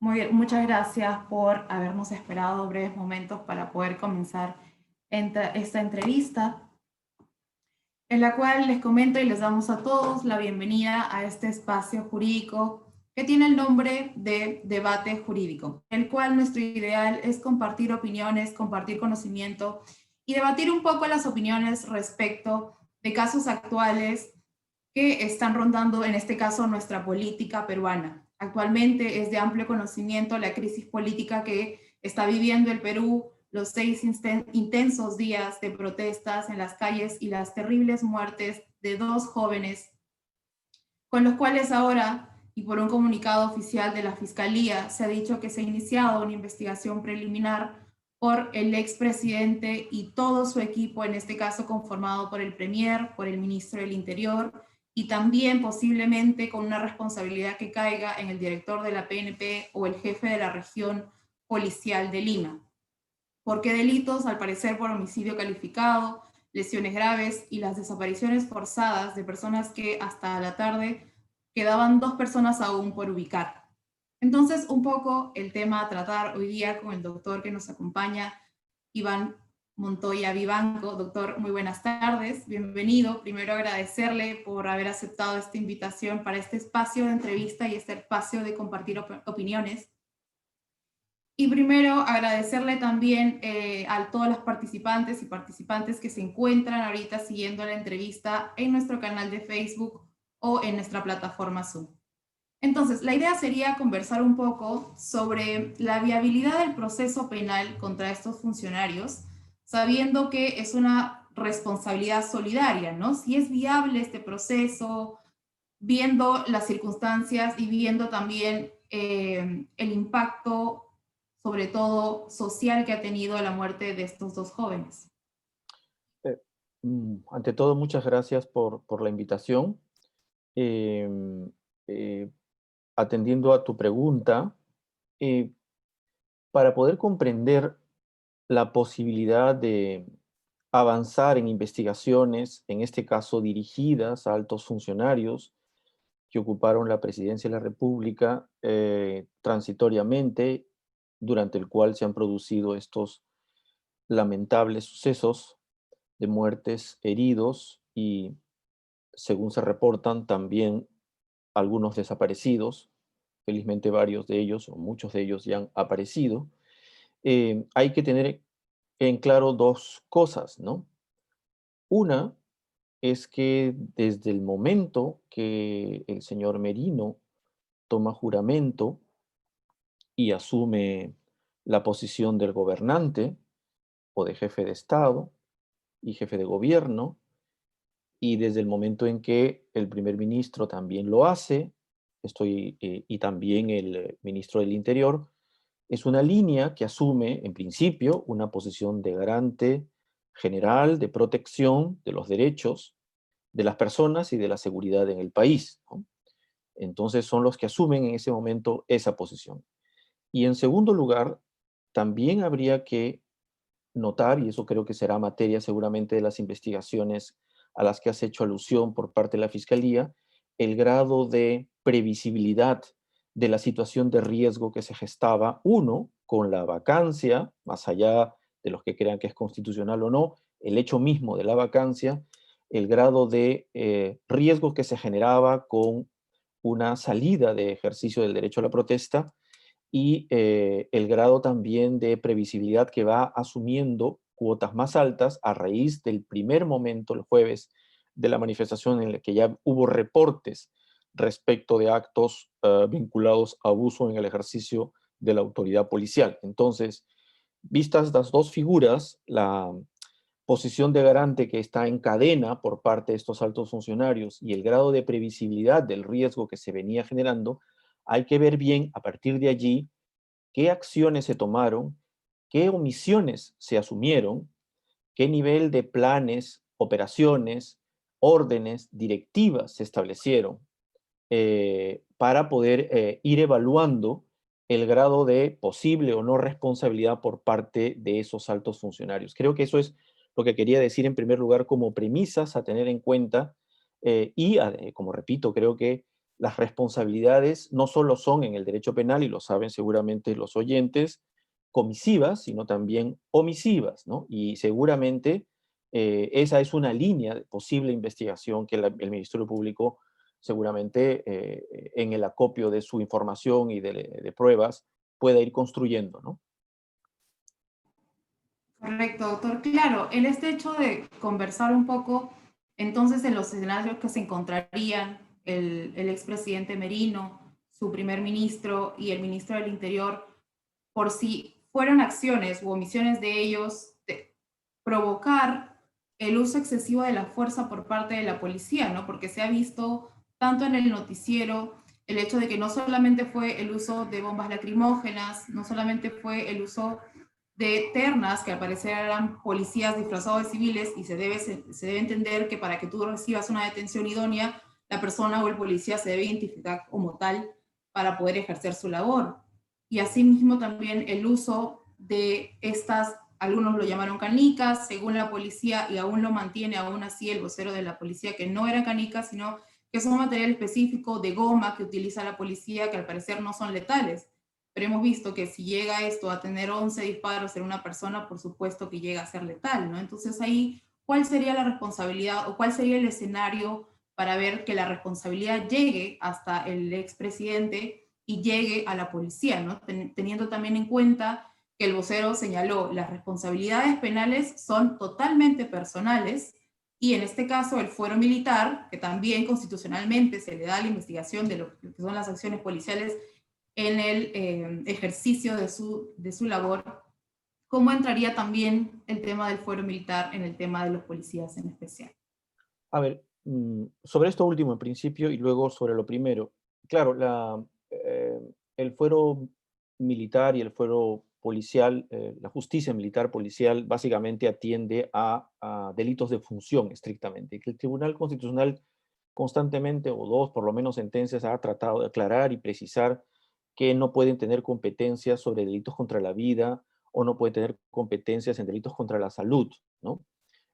Muy bien, muchas gracias por habernos esperado breves momentos para poder comenzar esta entrevista, en la cual les comento y les damos a todos la bienvenida a este espacio jurídico que tiene el nombre de debate jurídico, el cual nuestro ideal es compartir opiniones, compartir conocimiento y debatir un poco las opiniones respecto de casos actuales que están rondando, en este caso, nuestra política peruana. Actualmente es de amplio conocimiento la crisis política que está viviendo el Perú, los 6 intensos días de protestas en las calles y las terribles muertes de 2 jóvenes, con los cuales ahora, y por un comunicado oficial de la Fiscalía, se ha dicho que se ha iniciado una investigación preliminar por el expresidente y todo su equipo, en este caso conformado por el Premier, por el ministro del Interior, y también posiblemente con una responsabilidad que caiga en el director de la PNP o el jefe de la región policial de Lima. ¿Por qué delitos? Al parecer por homicidio calificado, lesiones graves y las desapariciones forzadas de personas que hasta la tarde quedaban 2 personas aún por ubicar. Entonces, un poco el tema a tratar hoy día con el doctor que nos acompaña, Iván Montoya Vivanco. Doctor, muy buenas tardes, bienvenido. Primero agradecerle por haber aceptado esta invitación para este espacio de entrevista y este espacio de compartir opiniones. Y primero agradecerle también a todas las participantes y participantes que se encuentran ahorita siguiendo la entrevista en nuestro canal de Facebook o en nuestra plataforma Zoom. Entonces, la idea sería conversar un poco sobre la viabilidad del proceso penal contra estos funcionarios, sabiendo que es una responsabilidad solidaria, ¿no? Si es viable este proceso, viendo las circunstancias y viendo también el impacto, sobre todo social, que ha tenido la muerte de estos 2 jóvenes. Eh, Ante todo, muchas gracias por la invitación. Em, eh, Atendiendo a tu pregunta, eh, para poder comprender la posibilidad de avanzar en investigaciones, en este caso dirigidas a altos funcionarios que ocuparon la presidencia de la República transitoriamente, durante el cual se han producido estos lamentables sucesos de muertes, heridos y, según se reportan, también algunos desaparecidos. Felizmente varios de ellos, o muchos de ellos, ya han aparecido. Hay que tener en claro dos cosas, ¿no? Una es que desde el momento que el señor Merino toma juramento y asume la posición del gobernante o de jefe de Estado y jefe de gobierno, y desde el momento en que el primer ministro también lo hace, y también el ministro del Interior, es una línea que asume, en principio, una posición de garante general de protección de los derechos de las personas y de la seguridad en el país, ¿no? Entonces son los que asumen en ese momento esa posición. Y en segundo lugar, también habría que notar, y eso creo que será materia seguramente de las investigaciones a las que has hecho alusión por parte de la Fiscalía, el grado de previsibilidad de la situación de riesgo que se gestaba, uno, con la vacancia, más allá de los que crean que es constitucional o no, el hecho mismo de la vacancia, el grado de riesgo que se generaba con una salida de ejercicio del derecho a la protesta y el grado también de previsibilidad que va asumiendo cuotas más altas a raíz del primer momento, el jueves, de la manifestación en la que ya hubo reportes respecto de actos vinculados a abuso en el ejercicio de la autoridad policial. Entonces, vistas las dos figuras, la posición de garante que está en cadena por parte de estos altos funcionarios y el grado de previsibilidad del riesgo que se venía generando, hay que ver bien a partir de allí qué acciones se tomaron, qué omisiones se asumieron, qué nivel de planes, operaciones, órdenes, directivas se establecieron para poder ir evaluando el grado de posible o no responsabilidad por parte de esos altos funcionarios. Creo que eso es lo que quería decir en primer lugar como premisas a tener en cuenta como repito, creo que las responsabilidades no solo son en el derecho penal, y lo saben seguramente los oyentes, comisivas, sino también omisivas, ¿no? Y seguramente esa es una línea de posible investigación que el Ministerio Público seguramente en el acopio de su información y de pruebas pueda ir construyendo, ¿no? Correcto, doctor. Claro, en este hecho de conversar un poco, entonces en los escenarios que se encontrarían el expresidente Merino, su primer ministro y el ministro del Interior, por si fueran acciones u omisiones de ellos, de provocar el uso excesivo de la fuerza por parte de la policía, ¿no? Porque se ha visto tanto en el noticiero el hecho de que no solamente fue el uso de bombas lacrimógenas, no solamente fue el uso de ternas, que al parecer eran policías disfrazados de civiles, y se debe entender que para que tú recibas una detención idónea, la persona o el policía se debe identificar como tal para poder ejercer su labor. Y asimismo también el uso de estas, algunos lo llamaron canicas, según la policía, y aún lo mantiene aún así el vocero de la policía, que no eran canicas, sino que son material específico de goma que utiliza la policía, que al parecer no son letales. Pero hemos visto que si llega esto a tener 11 disparos en una persona, por supuesto que llega a ser letal, ¿no? Entonces ahí, ¿cuál sería la responsabilidad o cuál sería el escenario para ver que la responsabilidad llegue hasta el expresidente y llegue a la policía, ¿no? Teniendo también en cuenta que el vocero señaló, las responsabilidades penales son totalmente personales, y en este caso el fuero militar, que también constitucionalmente se le da la investigación de lo que son las acciones policiales en el ejercicio de su labor. ¿Cómo entraría también el tema del fuero militar en el tema de los policías en especial? A ver, sobre esto último en principio y luego sobre lo primero. Claro, el fuero militar y el fuero policial, la justicia militar policial básicamente atiende a delitos de función estrictamente, que el Tribunal Constitucional constantemente, o dos por lo menos sentencias, ha tratado de aclarar y precisar que no pueden tener competencias sobre delitos contra la vida o no pueden tener competencias en delitos contra la salud, ¿no?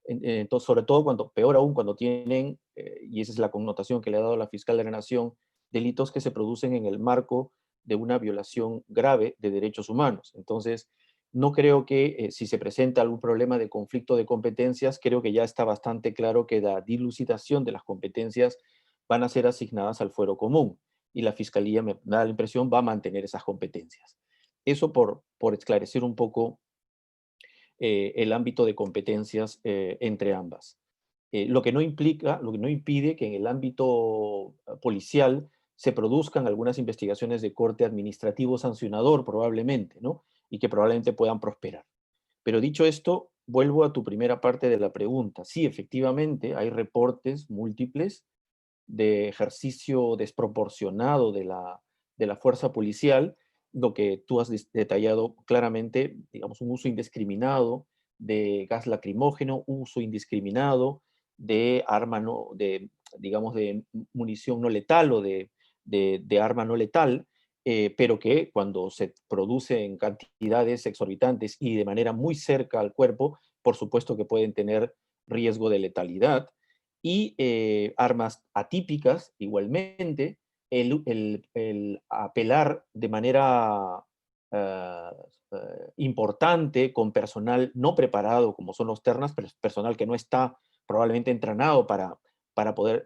Entonces, sobre todo cuando, peor aún, cuando tienen, y esa es la connotación que le ha dado la fiscal de la Nación, delitos que se producen en el marco de una violación grave de derechos humanos. Entonces, no creo que si se presenta algún problema de conflicto de competencias, creo que ya está bastante claro que la dilucidación de las competencias van a ser asignadas al fuero común y la Fiscalía, me da la impresión, va a mantener esas competencias. Eso por esclarecer un poco el ámbito de competencias entre ambas. Lo que no implica, lo que no impide que en el ámbito policial se produzcan algunas investigaciones de corte administrativo sancionador probablemente, ¿no? Y que probablemente puedan prosperar. Pero dicho esto, vuelvo a tu primera parte de la pregunta. Sí, efectivamente, hay reportes múltiples de ejercicio desproporcionado de la fuerza policial, lo que tú has detallado claramente, digamos, un uso indiscriminado de gas lacrimógeno, uso indiscriminado de arma no, de, digamos, de munición no letal o de arma no letal, pero que cuando se produce en cantidades exorbitantes y de manera muy cerca al cuerpo, por supuesto que pueden tener riesgo de letalidad y armas atípicas igualmente, el apelar de manera uh, importante con personal no preparado, como son los ternas, pero personal que no está probablemente entrenado para poder,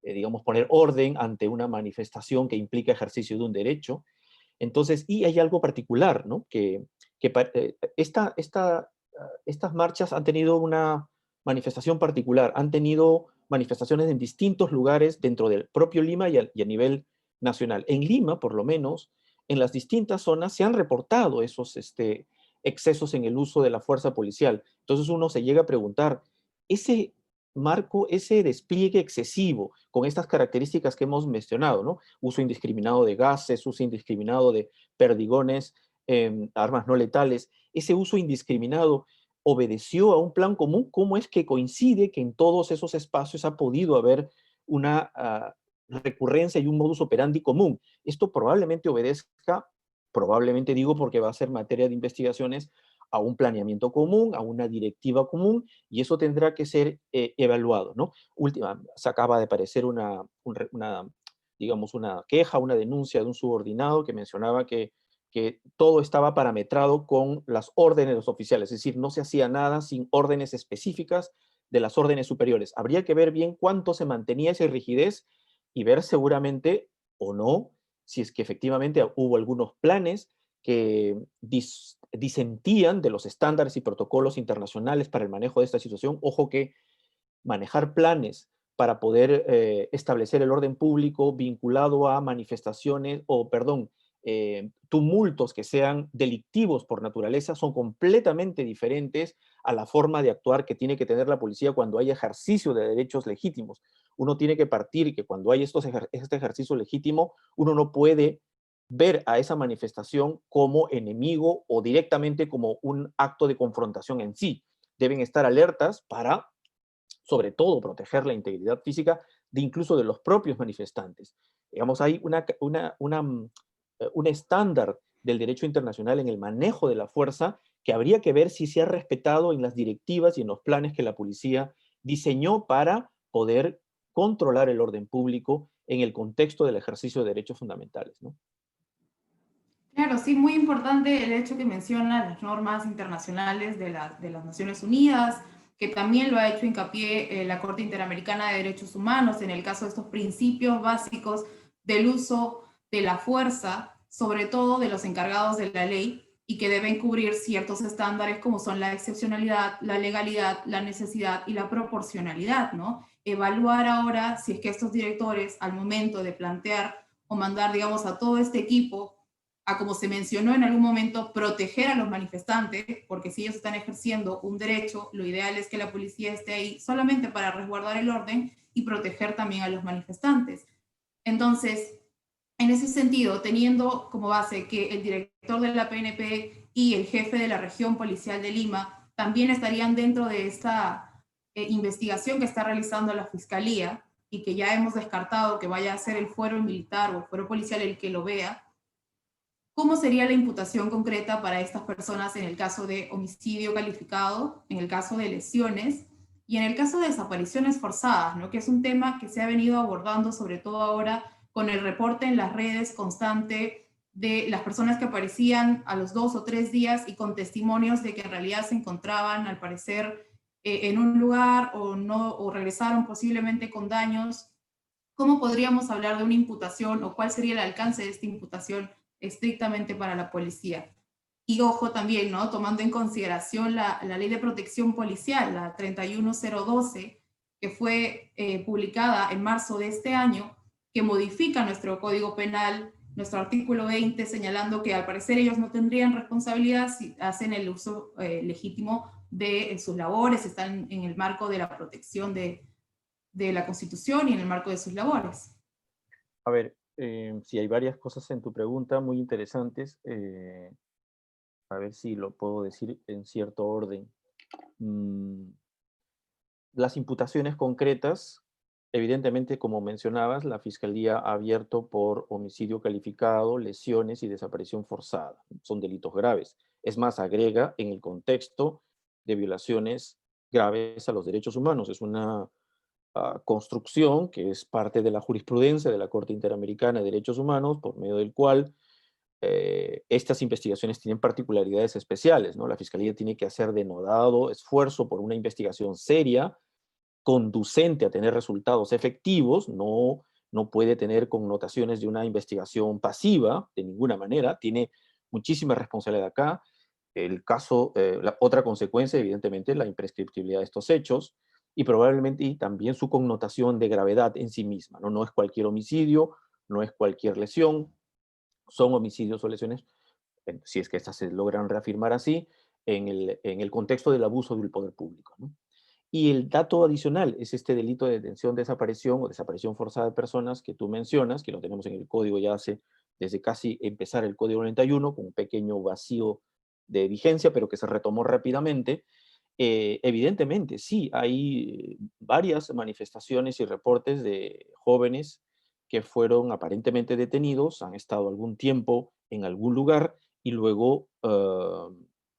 digamos, poner orden ante una manifestación que implica ejercicio de un derecho. Entonces, y hay algo particular, ¿no? Que estas marchas han tenido una manifestación particular, han tenido manifestaciones en distintos lugares dentro del propio Lima y a nivel nacional. En Lima, por lo menos, en las distintas zonas se han reportado esos excesos en el uso de la fuerza policial. Entonces uno se llega a preguntar, ese marco, ese despliegue excesivo con estas características que hemos mencionado, ¿no? Uso indiscriminado de gases, uso indiscriminado de perdigones, armas no letales, ese uso indiscriminado obedeció a un plan común. ¿Cómo es que coincide que en todos esos espacios ha podido haber una recurrencia y un modus operandi común? Esto probablemente obedezca, probablemente digo porque va a ser materia de investigaciones, a un planeamiento común, a una directiva común, y eso tendrá que ser evaluado, ¿no? Se acaba de aparecer una digamos, una queja, una denuncia de un subordinado que mencionaba que todo estaba parametrado con las órdenes de los oficiales, es decir, no se hacía nada sin órdenes específicas de las órdenes superiores. Habría que ver bien cuánto se mantenía esa rigidez y ver seguramente o no si es que efectivamente hubo algunos planes que disentían de los estándares y protocolos internacionales para el manejo de esta situación. Ojo que manejar planes para poder establecer el orden público vinculado a manifestaciones o, perdón, tumultos que sean delictivos por naturaleza son completamente diferentes a la forma de actuar que tiene que tener la policía cuando hay ejercicio de derechos legítimos. Uno tiene que partir que cuando hay este ejercicio legítimo, uno no puede ver a esa manifestación como enemigo o directamente como un acto de confrontación en sí. Deben estar alertas para sobre todo proteger la integridad física de incluso de los propios manifestantes. Digamos, hay un estándar del derecho internacional en el manejo de la fuerza que habría que ver si se ha respetado en las directivas y en los planes que la policía diseñó para poder controlar el orden público en el contexto del ejercicio de derechos fundamentales, ¿no? Claro, sí, muy importante el hecho que menciona las normas internacionales de las Naciones Unidas, que también lo ha hecho hincapié la Corte Interamericana de Derechos Humanos en el caso de estos principios básicos del uso de la fuerza, sobre todo de los encargados de la ley, y que deben cubrir ciertos estándares como son la excepcionalidad, la legalidad, la necesidad y la proporcionalidad, ¿no? Evaluar ahora si es que estos directores, al momento de plantear o mandar, digamos, a todo este equipo a, como se mencionó en algún momento, proteger a los manifestantes, porque si ellos están ejerciendo un derecho, lo ideal es que la policía esté ahí solamente para resguardar el orden y proteger también a los manifestantes. Entonces, en ese sentido, teniendo como base que el director de la PNP y el jefe de la región policial de Lima también estarían dentro de esta investigación que está realizando la Fiscalía y que ya hemos descartado que vaya a ser el fuero militar o el fuero policial el que lo vea, ¿cómo sería la imputación concreta para estas personas en el caso de homicidio calificado, en el caso de lesiones y en el caso de desapariciones forzadas, ¿no? Que es un tema que se ha venido abordando sobre todo ahora con el reporte en las redes constante de las personas que aparecían a los 2 o 3 días y con testimonios de que en realidad se encontraban, al parecer, en un lugar o no, o regresaron posiblemente con daños? ¿Cómo podríamos hablar de una imputación o cuál sería el alcance de esta imputación estrictamente para la policía? Y ojo también, ¿no? Tomando en consideración la ley de protección policial, la 31012, que fue publicada en marzo de este año, que modifica nuestro código penal, nuestro artículo 20, señalando que al parecer ellos no tendrían responsabilidad si hacen el uso legítimo de sus labores, están en el marco de la protección de la Constitución y en el marco de sus labores. A ver, sí, hay varias cosas en tu pregunta muy interesantes. A ver si lo puedo decir en cierto orden. Mm, las imputaciones concretas, evidentemente, como mencionabas, la Fiscalía ha abierto por homicidio calificado, lesiones y desaparición forzada. Son delitos graves. Es más, agrega en el contexto de violaciones graves a los derechos humanos. Es una construcción que es parte de la jurisprudencia de la Corte Interamericana de Derechos Humanos, por medio del cual estas investigaciones tienen particularidades especiales, ¿no? La Fiscalía tiene que hacer denodado esfuerzo por una investigación seria, conducente a tener resultados efectivos, no puede tener connotaciones de una investigación pasiva de ninguna manera, tiene muchísima responsabilidad acá. El caso, la otra consecuencia, evidentemente, la imprescriptibilidad de estos hechos y probablemente y también su connotación de gravedad en sí misma, ¿no? No es cualquier homicidio, no es cualquier lesión, son homicidios o lesiones, si es que estas se logran reafirmar así, en el contexto del abuso del poder público, ¿no? Y el dato adicional es este delito de detención, desaparición o desaparición forzada de personas que tú mencionas, que lo tenemos en el código ya desde casi empezar el código 91, con un pequeño vacío de vigencia, pero que se retomó rápidamente. Evidentemente, sí, hay varias manifestaciones y reportes de jóvenes que fueron aparentemente detenidos, han estado algún tiempo en algún lugar y luego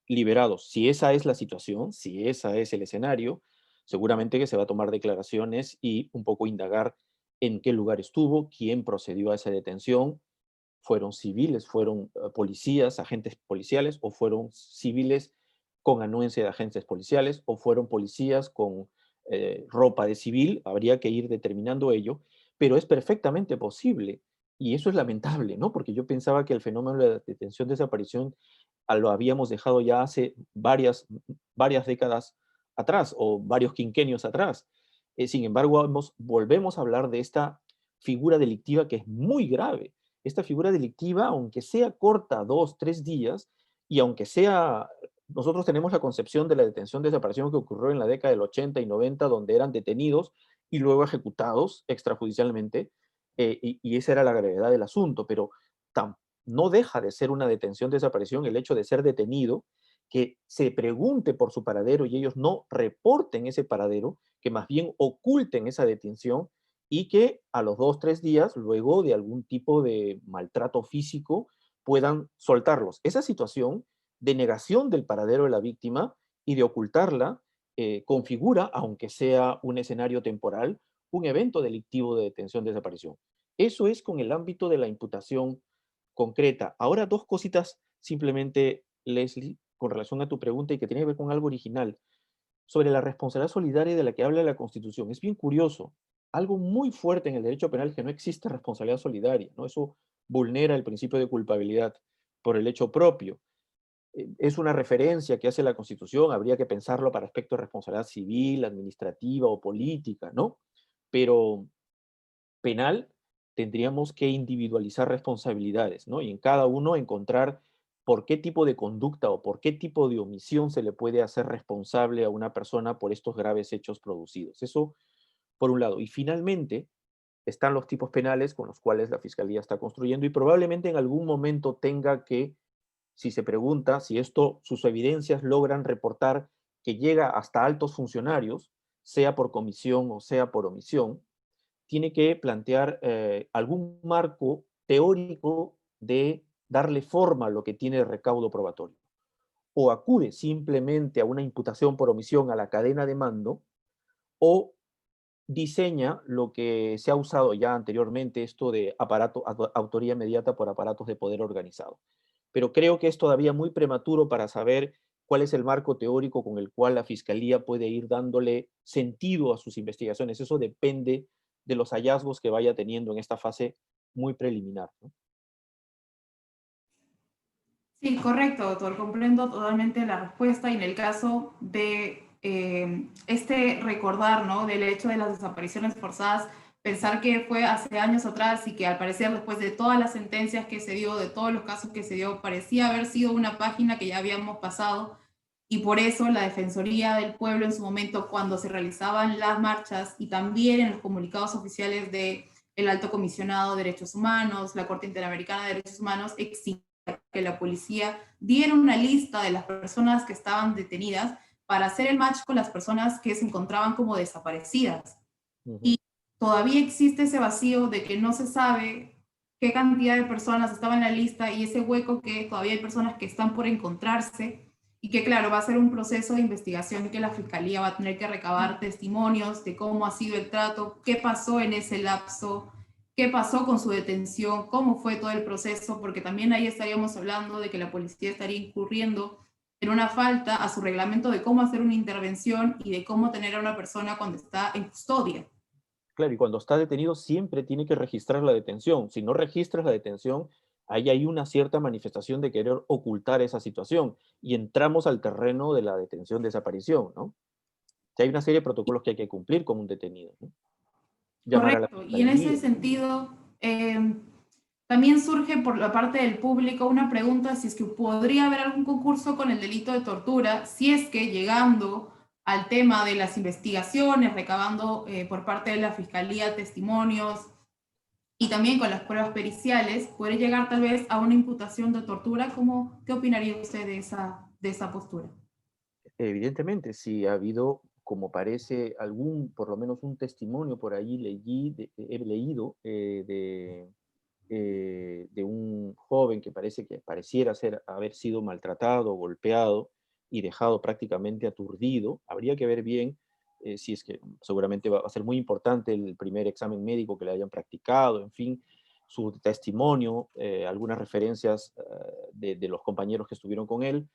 liberados. Si esa es la situación, si ese es el escenario, seguramente que se va a tomar declaraciones y un poco indagar en qué lugar estuvo, quién procedió a esa detención, fueron civiles, fueron policías, agentes policiales, o fueron civiles con anuencia de agentes policiales, o fueron policías con ropa de civil. Habría que ir determinando ello, pero es perfectamente posible, y eso es lamentable, ¿no? Porque yo pensaba que el fenómeno de la detención-desaparición lo habíamos dejado ya hace varias décadas atrás, o varios quinquenios atrás. Sin embargo, volvemos a hablar de esta figura delictiva que es muy grave. Esta figura delictiva, aunque sea corta, 2, 3 días, y aunque sea, nosotros tenemos la concepción de la detención-desaparición que ocurrió en la década del 80 y 90, donde eran detenidos y luego ejecutados extrajudicialmente, y esa era la gravedad del asunto, pero no deja de ser una detención-desaparición el hecho de ser detenido, que se pregunte por su paradero y ellos no reporten ese paradero, que más bien oculten esa detención, y que a los 2, 3 días, luego de algún tipo de maltrato físico, puedan soltarlos. Esa situación de negación del paradero de la víctima y de ocultarla configura, aunque sea un escenario temporal, un evento delictivo de detención-desaparición. Eso es con el ámbito de la imputación concreta. Ahora, dos cositas simplemente, Leslie, con relación a tu pregunta y que tiene que ver con algo original sobre la responsabilidad solidaria de la que habla la Constitución. Es bien curioso. Algo muy fuerte en el derecho penal es que no existe responsabilidad solidaria, ¿no? Eso vulnera el principio de culpabilidad por el hecho propio. Es una referencia que hace la Constitución, habría que pensarlo para aspectos de responsabilidad civil, administrativa o política, ¿no? Pero penal tendríamos que individualizar responsabilidades, ¿no? Y en cada uno encontrar por qué tipo de conducta o por qué tipo de omisión se le puede hacer responsable a una persona por estos graves hechos producidos. Eso por un lado. Y finalmente están los tipos penales con los cuales la Fiscalía está construyendo, y probablemente en algún momento tenga que, si se pregunta si esto, sus evidencias logran reportar que llega hasta altos funcionarios, sea por comisión o sea por omisión, tiene que plantear algún marco teórico de darle forma a lo que tiene de recaudo probatorio. O acude simplemente a una imputación por omisión a la cadena de mando, o diseña lo que se ha usado ya anteriormente, esto de autoría inmediata por aparatos de poder organizado. Pero creo que es todavía muy prematuro para saber cuál es el marco teórico con el cual la Fiscalía puede ir dándole sentido a sus investigaciones. Eso depende de los hallazgos que vaya teniendo en esta fase muy preliminar, ¿no? Sí, correcto, doctor. Comprendo totalmente la respuesta y en el caso de este recordar, ¿no? Del hecho de las desapariciones forzadas, pensar que fue hace años atrás y que al parecer después de todas las sentencias que se dio, de todos los casos que se dio, parecía haber sido una página que ya habíamos pasado y por eso la Defensoría del Pueblo en su momento, cuando se realizaban las marchas y también en los comunicados oficiales de el Alto Comisionado de Derechos Humanos, la Corte Interamericana de Derechos Humanos, exigía que la policía diera una lista de las personas que estaban detenidas para hacer el match con las personas que se encontraban como desaparecidas. Ujú. Y todavía existe ese vacío de que no se sabe qué cantidad de personas estaban en la lista y ese hueco que todavía hay personas que están por encontrarse y que claro, va a ser un proceso de investigación que la Fiscalía va a tener que recabar testimonios de cómo ha sido el trato, qué pasó en ese lapso, qué pasó con su detención, cómo fue todo el proceso, porque también ahí estaríamos hablando de que la policía estaría incurriendo en una falta a su reglamento de cómo hacer una intervención y de cómo tener a una persona cuando está en custodia. Claro, y cuando está detenido siempre tiene que registrar la detención. Si no registras la detención, ahí hay una cierta manifestación de querer ocultar esa situación, y entramos al terreno de la detención-desaparición, ¿no? Que hay una serie de protocolos que hay que cumplir con un detenido, ¿no? Llamar a la Correcto. Y en ese fiscalía. sentido, también surge por la parte del público una pregunta si es que podría haber algún concurso con el delito de tortura, si es que llegando al tema de las investigaciones, recabando por parte de la Fiscalía testimonios y también con las pruebas periciales, puede llegar tal vez a una imputación de tortura. ¿Cómo, qué opinaría usted de esa postura? Evidentemente, si ha habido, como parece, por lo menos un testimonio por ahí he leído de un joven que pareciera haber sido maltratado, golpeado y dejado prácticamente aturdido. Habría que ver bien si es que seguramente va a ser muy importante el primer examen médico que le hayan practicado, en fin, su testimonio, algunas referencias de los compañeros que estuvieron con él.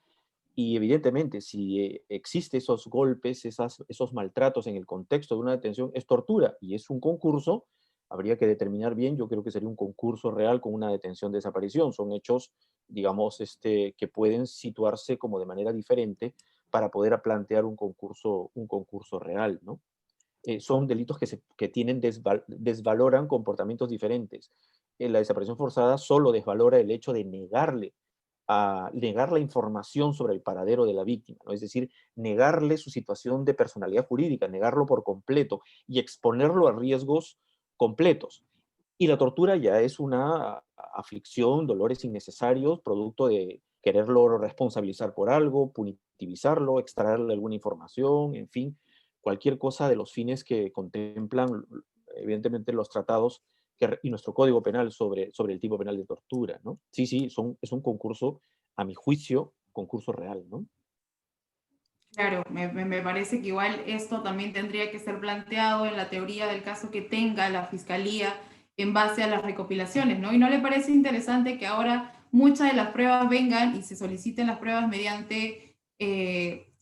Y evidentemente, si existe esos golpes, esos maltratos en el contexto de una detención, es tortura y es un concurso, habría que determinar bien, yo creo que sería un concurso real con una detención-desaparición. Son hechos, digamos, que pueden situarse como de manera diferente para poder plantear un concurso real, ¿no? Son delitos que tienen desvaloran comportamientos diferentes. La desaparición forzada solo desvalora el hecho de negar la información sobre el paradero de la víctima, ¿no? Es decir, negarle su situación de personalidad jurídica, negarlo por completo y exponerlo a riesgos completos. Y la tortura ya es una aflicción, dolores innecesarios, producto de quererlo responsabilizar por algo, punitivizarlo, extraerle alguna información, en fin, cualquier cosa de los fines que contemplan, evidentemente, los tratados y nuestro Código Penal sobre el tipo penal de tortura, ¿no? Sí, sí, es un concurso, a mi juicio, concurso real, ¿no? Claro, me parece que igual esto también tendría que ser planteado en la teoría del caso que tenga la fiscalía en base a las recopilaciones, ¿no? ¿Y no le parece interesante que ahora muchas de las pruebas vengan y se soliciten las pruebas mediante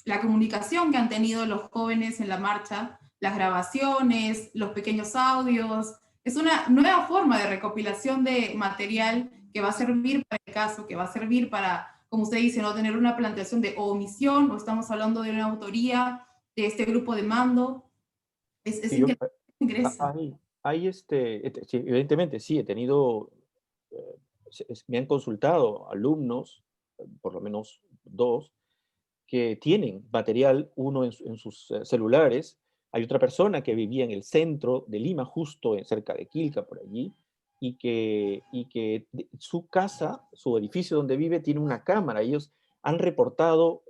la comunicación que han tenido los jóvenes en la marcha, las grabaciones, los pequeños audios? Es una nueva forma de recopilación de material que va a servir para el caso, que va a servir para, como usted dice, no tener una planteación de omisión, o estamos hablando de una autoría de este grupo de mando. Es Sí, yo, increíble que ingresa. sí, evidentemente, sí, he tenido, me han consultado alumnos, por lo menos dos, que tienen material, uno en sus celulares. Hay otra persona que vivía en el centro de Lima, justo cerca de Quilca, por allí, y que su casa, su edificio donde vive, tiene una cámara. Ellos han reportado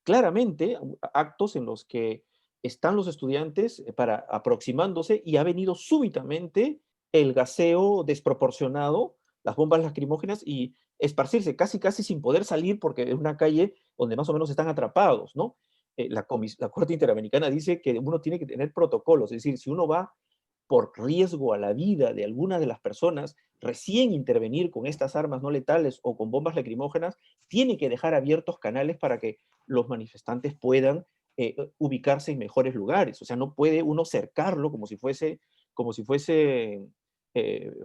claramente actos en los que están los estudiantes para aproximándose y ha venido súbitamente el gaseo desproporcionado, las bombas lacrimógenas y esparcirse casi casi sin poder salir porque es una calle donde más o menos están atrapados, ¿no? La Corte Interamericana dice que uno tiene que tener protocolos, es decir, si uno va por riesgo a la vida de alguna de las personas, recién intervenir con estas armas no letales o con bombas lacrimógenas, tiene que dejar abiertos canales para que los manifestantes puedan ubicarse en mejores lugares. O sea, no puede uno cercarlo como si fuese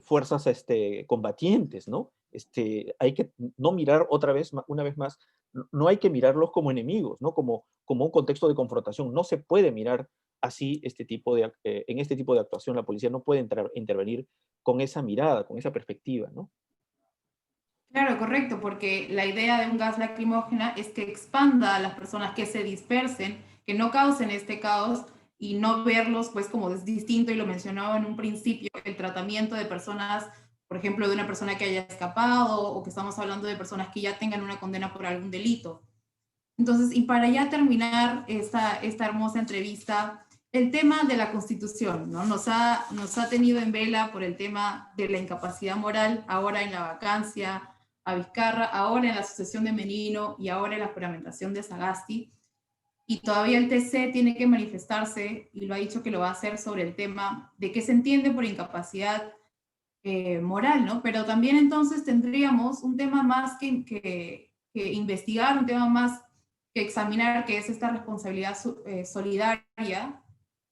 fuerzas combatientes, ¿no? Hay que no mirar una vez más, no hay que mirarlos como enemigos, ¿no? Como un contexto de confrontación. No se puede mirar así en este tipo de actuación. La policía no puede intervenir con esa mirada, con esa perspectiva, ¿no? Claro, correcto, porque la idea de un gas lacrimógena es que expanda a las personas, que se dispersen, que no causen este caos y no verlos pues como es distinto, y lo mencionaba en un principio, el tratamiento de personas, por ejemplo, de una persona que haya escapado o que estamos hablando de personas que ya tengan una condena por algún delito. Entonces, y para ya terminar esta hermosa entrevista, el tema de la Constitución, ¿no? Nos ha tenido en vela por el tema de la incapacidad moral, ahora en la vacancia a Vizcarra, ahora en la sucesión de Menino y ahora en la juramentación de Sagasti. Y todavía el TC tiene que manifestarse, y lo ha dicho que lo va a hacer, sobre el tema de qué se entiende por incapacidad moral, ¿no? Pero también entonces tendríamos un tema más que investigar, un tema más que examinar, que es esta responsabilidad solidaria.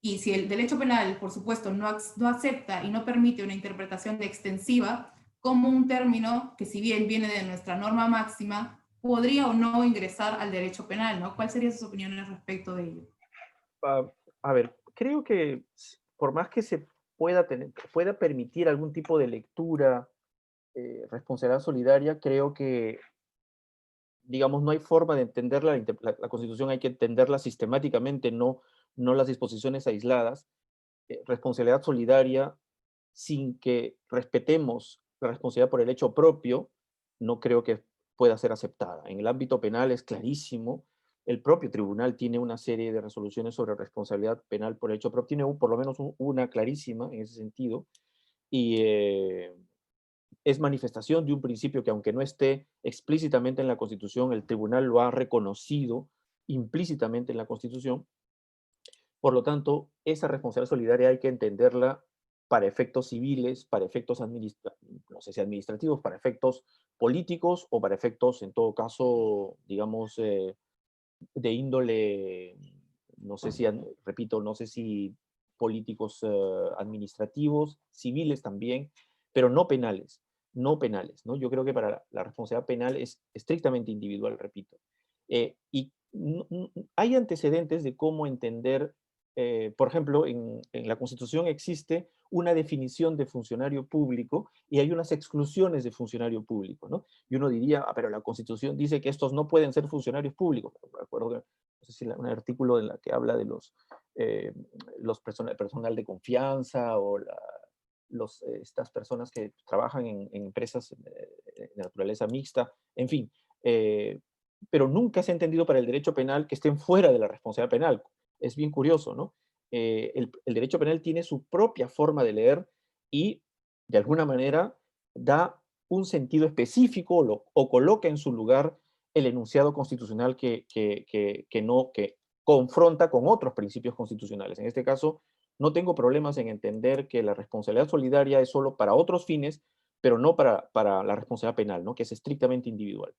Y si el derecho penal, por supuesto, no acepta y no permite una interpretación de extensiva como un término que, si bien viene de nuestra norma máxima, podría o no ingresar al derecho penal, ¿no? ¿Cuáles serían sus opiniones respecto de ello? A ver, creo que por más que se pueda permitir algún tipo de lectura, responsabilidad solidaria, creo que, digamos, no hay forma de entenderla. La Constitución hay que entenderla sistemáticamente, no las disposiciones aisladas. Responsabilidad solidaria sin que respetemos la responsabilidad por el hecho propio, no creo que pueda ser aceptada. En el ámbito penal es clarísimo. El propio tribunal tiene una serie de resoluciones sobre responsabilidad penal por el hecho propio. Tiene por lo menos una clarísima en ese sentido. Y es manifestación de un principio que, aunque no esté explícitamente en la Constitución, el tribunal lo ha reconocido implícitamente en la Constitución, Por lo tanto, esa responsabilidad solidaria hay que entenderla para efectos civiles, para efectos no sé si administrativos, para efectos políticos o para efectos, en todo caso, digamos, de índole, no sé si, repito, no sé si políticos administrativos, civiles también, pero no penales, no penales, ¿no? Yo creo que para la responsabilidad penal es estrictamente individual, repito. Y hay antecedentes de cómo entender, por ejemplo, en la Constitución existe una definición de funcionario público y hay unas exclusiones de funcionario público, ¿no? Y uno diría, pero la Constitución dice que estos no pueden ser funcionarios públicos. Me acuerdo que, no sé si un artículo en la que habla de personal de confianza o estas personas que trabajan en empresas de naturaleza mixta, en fin. Pero nunca se ha entendido para el derecho penal que estén fuera de la responsabilidad penal. Es bien curioso, ¿no? El derecho penal tiene su propia forma de leer y, de alguna manera, da un sentido específico o coloca en su lugar el enunciado constitucional que confronta con otros principios constitucionales. En este caso, no tengo problemas en entender que la responsabilidad solidaria es solo para otros fines, pero no para la responsabilidad penal, ¿no? Que es estrictamente individual.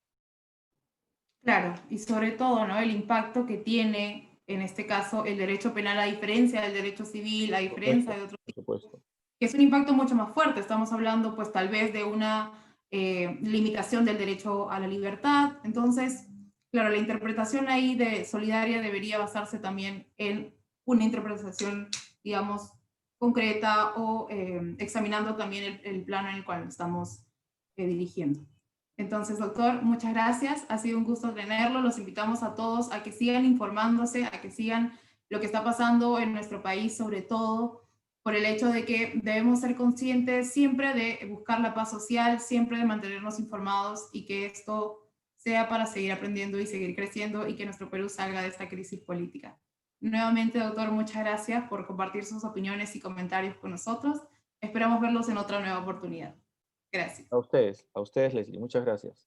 Claro, y sobre todo, ¿no? El impacto que tiene, en este caso, el derecho penal, a diferencia del derecho civil, a Por diferencia supuesto, de otros, por supuesto. que es un impacto mucho más fuerte. Estamos hablando, pues, tal vez de una limitación del derecho a la libertad. Entonces, claro, la interpretación ahí de solidaria debería basarse también en una interpretación, digamos, concreta o examinando también el plano en el cual estamos dirigiendo. Entonces, doctor, muchas gracias. Ha sido un gusto tenerlo. Los invitamos a todos a que sigan informándose, a que sigan lo que está pasando en nuestro país, sobre todo por el hecho de que debemos ser conscientes siempre de buscar la paz social, siempre de mantenernos informados y que esto sea para seguir aprendiendo y seguir creciendo y que nuestro Perú salga de esta crisis política. Nuevamente, doctor, muchas gracias por compartir sus opiniones y comentarios con nosotros. Esperamos verlos en otra nueva oportunidad. Gracias. A ustedes, Leslie, muchas gracias.